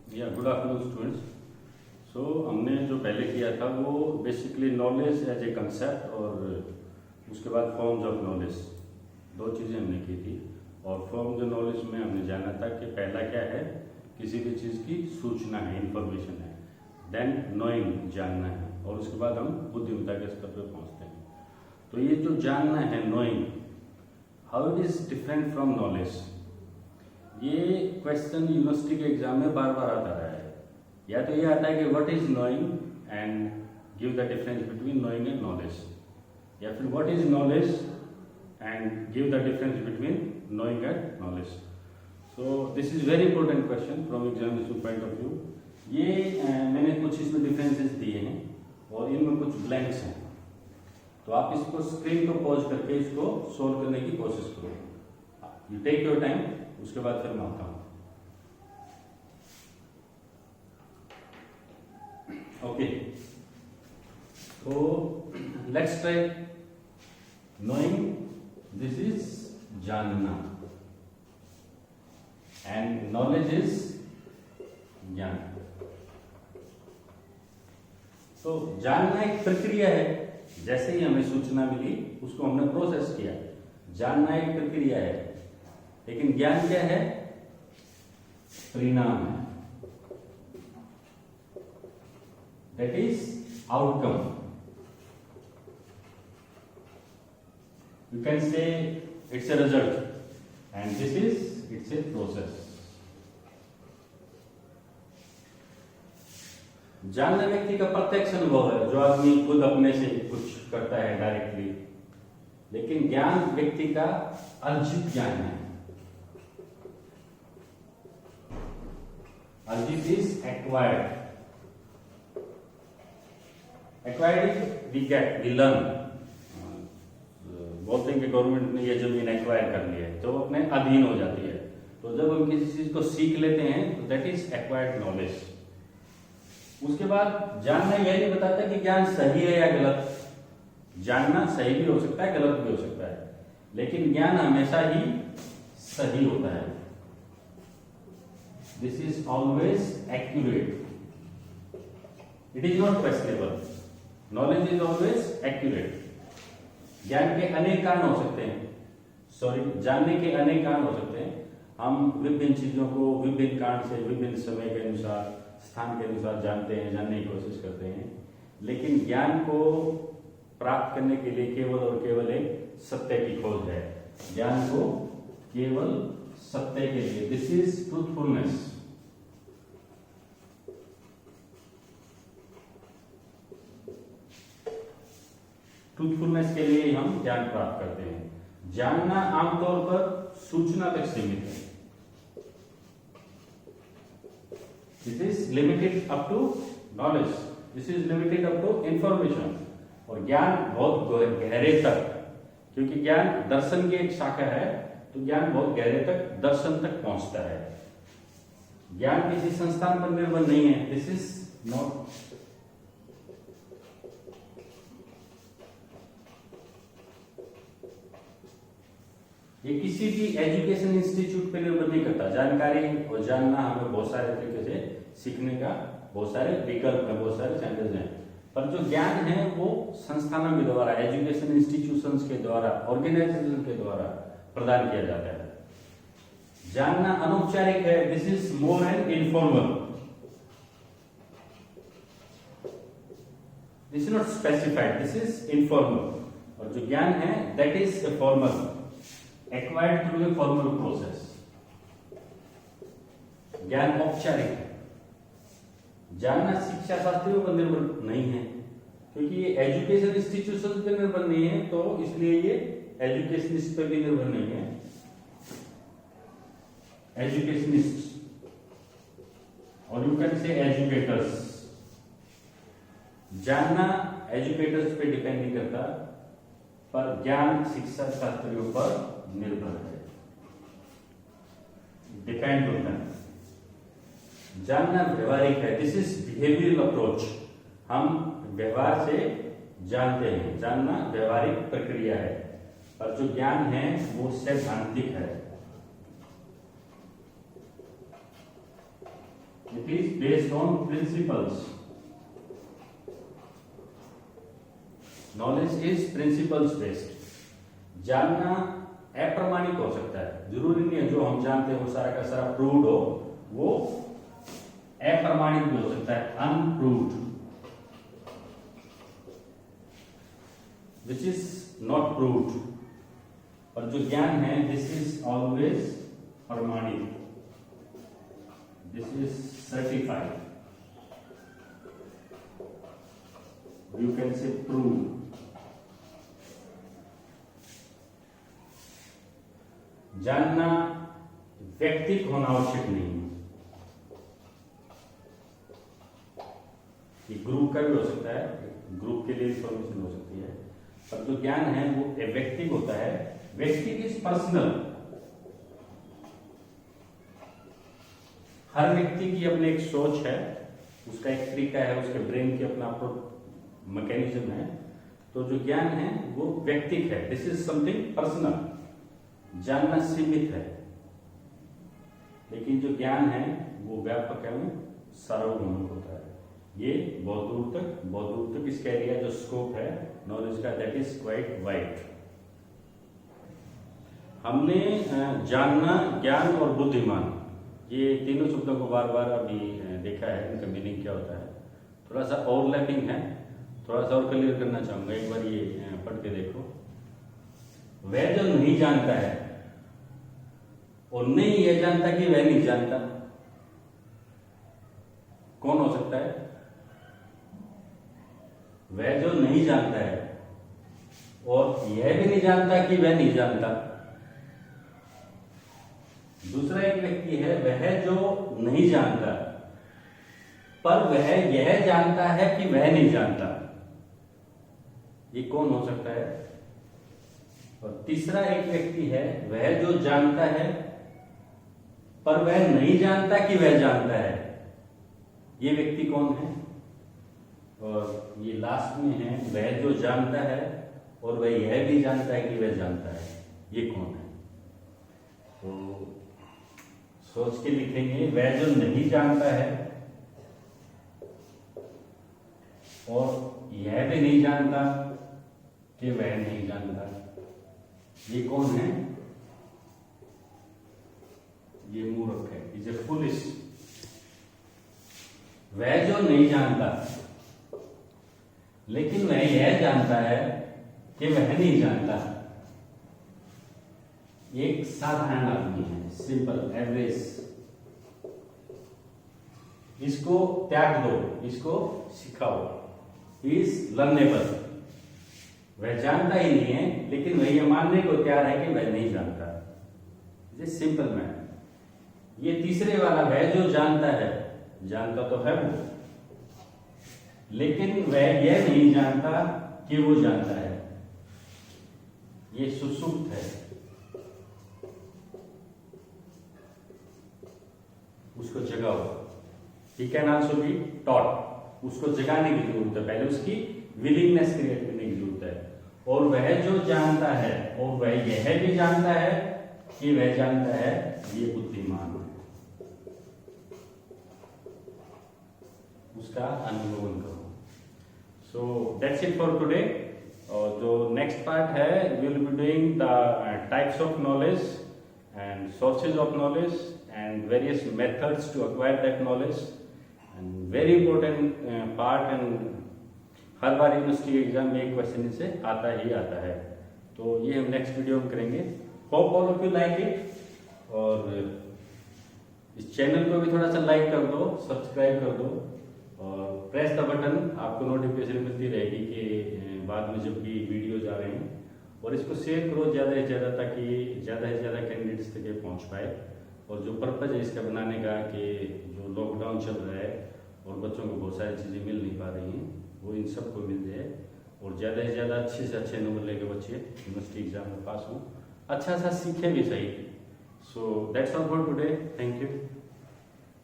Good afternoon students. सो हमने जो पहले किया था वो basically knowledge as a concept और उसके बाद फॉर्म्स ऑफ नॉलेज, दो चीज़ें हमने की थी। और फॉर्म्स ऑफ नॉलेज में हमने जाना था कि पहला क्या है, किसी भी चीज़ की सूचना है, इंफॉर्मेशन है। देन नोइंग, जानना है, और उसके बाद हम बुद्धिमत्ता के स्तर पर पहुँचते हैं। तो ये जो जानना है, knowing, how it is different from knowledge, ये क्वेश्चन यूनिवर्सिटी के एग्जाम में बार बार आता रहा है। या तो ये आता है कि what is knowing and give the difference between knowing and knowledge, या फिर what is knowledge and give the difference between knowing and knowledge. So this is very important question from examination point of view. ये मैंने कुछ इसमें differences दिए हैं और इनमें कुछ ब्लैंक्स हैं, तो आप इसको स्क्रीन को पॉज करके इसको सोल्व करने की कोशिश करो। यू टेक योर टाइम, उसके बाद फिर मैं आता हूं। ओके, तो let's try. Knowing, this is जानना, एंड नॉलेज इज ज्ञान। तो जानना एक प्रक्रिया है, जैसे ही हमें सूचना मिली उसको हमने प्रोसेस किया। जानना एक प्रक्रिया है, लेकिन ज्ञान क्या है? परिणाम है, that is outcome. You can say it's a result and this is it's a process. जानना व्यक्ति का प्रत्यक्ष अनुभव है, जो आदमी खुद अपने से कुछ करता है डायरेक्टली, लेकिन ज्ञान व्यक्ति का अर्जित ज्ञान है। अर्जित is acquired. Acquired we get, we learn. बोलते हैं कि गवर्नमेंट ने ये जमीन एक्वायर कर ली है, तो वो अपने अधीन हो जाती है। तो जब हम किसी चीज को सीख लेते हैं तो दैट इज एक्वायर्ड नॉलेज। उसके बाद जानना यह नहीं बताता कि ज्ञान सही है या गलत। जानना सही भी हो सकता है, गलत भी हो सकता है, लेकिन ज्ञान हमेशा ही सही होता है। This is always accurate, it is not questionable. Knowledge is always accurate. ज्ञान के अनेक कारण हो सकते हैं, जानने के अनेक कारण हो सकते हैं। हम विभिन्न चीजों को विभिन्न कारण से, विभिन्न समय के अनुसार, स्थान के अनुसार जानते हैं, जानने की कोशिश करते हैं, लेकिन ज्ञान को प्राप्त करने के लिए केवल और केवल एक सत्य की खोज है। ज्ञान को केवल सत्य के लिए, दिस इज ट्रूथफुलनेस। ट्रूथफुलनेस के लिए हम ज्ञान प्राप्त करते हैं। जानना आमतौर पर सूचना तक सीमित है। This is limited up to knowledge, this is limited up to information. और ज्ञान बहुत गहरे तक, क्योंकि ज्ञान दर्शन की एक शाखा है, तो ज्ञान बहुत गहरे तक, दर्शन तक पहुंचता है। ज्ञान किसी संस्थान पर निर्भर नहीं है, दिस इज नॉट। ये किसी भी एजुकेशन इंस्टीट्यूट पे निर्भर नहीं करता। जानकारी और जानना हमें बहुत सारे तरीके से सीखने का, बहुत सारे विकल्प हैं, बहुत सारे चैनल्स हैं, पर जो ज्ञान है वो संस्थानों के द्वारा, एजुकेशन इंस्टीट्यूशंस के द्वारा, ऑर्गेनाइजेशन के द्वारा प्रदान किया जाता है। जानना अनौपचारिक है, this is more and informal, this is not specified, this is informal. और जो ज्ञान है that is a formal, acquired through a formal process. ज्ञान औपचारिक है। जानना शिक्षा शास्त्रियों पर निर्भर नहीं है, क्योंकि ये एजुकेशन इंस्टीट्यूशन पर निर्भर नहीं है, तो इसलिए ये एजुकेशनिस्ट पर भी निर्भर नहीं है। एजुकेशनिस्ट, और यू कैन से एजुकेटर्स। जानना एजुकेटर्स पे डिपेंड नहीं करता, पर ज्ञान शिक्षा शास्त्रियों पर निर्भर है, डिपेंड होता है। जानना व्यवहारिक है, दिस इज बिहेवियरल अप्रोच। हम व्यवहार से जानते हैं, जानना व्यवहारिक प्रक्रिया है, और जो ज्ञान है वो सैद्धांतिक है। It is based on principles. Knowledge is principles based. जानना अप्रमाणिक हो सकता है, जरूरी नहीं है जो हम जानते हैं वो सारा का सारा प्रूव्ड हो, वो अप्रमाणिक भी हो सकता है, unproved, which is not proved. और जो ज्ञान है दिस इज ऑलवेज प्रमाणित, this is certified, you can say prove. जानना व्यक्तिक होना आवश्यक नहीं है, ये ग्रुप का भी हो सकता है, ग्रुप के लिए इंफॉर्मेशन हो सकती है, पर जो ज्ञान है वो व्यक्तिक होता है। व्यक्तिक इज पर्सनल, हर व्यक्ति की अपनी एक सोच है, उसका एक तरीका है, उसके ब्रेन की अपना मैकेनिज्म है। तो जो ज्ञान है वो व्यक्तिक है, दिस इज समथिंग पर्सनल। जानना सीमित है, लेकिन जो ज्ञान है वो व्यापक है, सार्वभौमिक होता है। ये बहुत दूर तक इसका एरिया जो स्कोप है नॉलेज का, दैट इज क्वाइट वाइड। हमने जानना, ज्ञान और बुद्धिमान, ये तीनों शब्दों को बार बार अभी देखा है, इनका मीनिंग क्या होता है। थोड़ा सा ओवरलैपिंग है, थोड़ा सा और क्लियर करना चाहूंगा, एक बार ये पढ़ के देखो। वह जो नहीं जानता है और नहीं यह जानता कि वह नहीं जानता, कौन हो सकता है? वह जो नहीं जानता है और यह भी नहीं जानता कि वह नहीं जानता। दूसरा एक व्यक्ति है, वह जो नहीं जानता पर वह यह जानता है कि वह नहीं जानता, ये कौन हो सकता है? और तीसरा एक व्यक्ति है, वह जो जानता है पर वह नहीं जानता कि वह जानता है, ये व्यक्ति कौन है? और ये लास्ट में है, वह जो जानता है और वह यह भी जानता है कि वह जानता है, ये कौन है? तो सोच के लिखेंगे, वह जो नहीं जानता है और यह भी नहीं जानता कि वह नहीं जानता, ये कौन है? ये मूर्ख है, इज ए फुलिश। वह जो नहीं जानता लेकिन वह यह जानता है कि वह नहीं जानता, एक साधारण आदमी है, सिंपल एवरेज। इसको त्याग दो, इसको सिखाओ, इज लर्नेबल। वह जानता ही नहीं है लेकिन वह यह मानने को तैयार है कि वह नहीं जानता, ये सिंपल मैन। ये तीसरे वाला, वह जो जानता है, जानता तो है वो, लेकिन वह यह नहीं जानता कि वो जानता है, ये सुसुप्त है, उसको जगाओ। He can also be taught, उसको जगाने की जरूरत है, पहले उसकी विलिंगनेस क्रिएट करने की जरूरत है। और वह जो जानता है और वह यह भी जानता है कि वह जानता है, ये बुद्धिमान है, उसका अनुगमन करो। So that's it for today. और जो नेक्स्ट पार्ट है, will be doing the types of knowledge and sources of knowledge and various methods to acquire that knowledge, and very important part, and her bar university exam में एक question इसे आता ही आता है, तो ये हम नेक्स्ट वीडियो में करेंगे। Hope all of you like it, और इस चैनल को भी थोड़ा सा लाइक कर दो, सब्सक्राइब कर दो और प्रेस द बटन, आपको नोटिफिकेशन मिलती रहेगी कि बाद में जब भी वीडियोज आ रहे हैं। और इसको शेयर करो ज़्यादा से ज़्यादा, ताकि ज़्यादा से ज़्यादा कैंडिडेट्स तक ये पहुँच पाए। और जो पर्पज़ है इसका बनाने का, कि जो लॉकडाउन चल रहा है और बच्चों को बहुत सारी चीज़ें मिल नहीं पा रही हैं, वो इन सबको मिल जाए और ज़्यादा से ज़्यादा अच्छे से अच्छे नंबर लेके बच्चे यूनिवर्सिटी एग्जाम में पास हों, अच्छा सा सीखे भी सही। So that's all for today, thank you.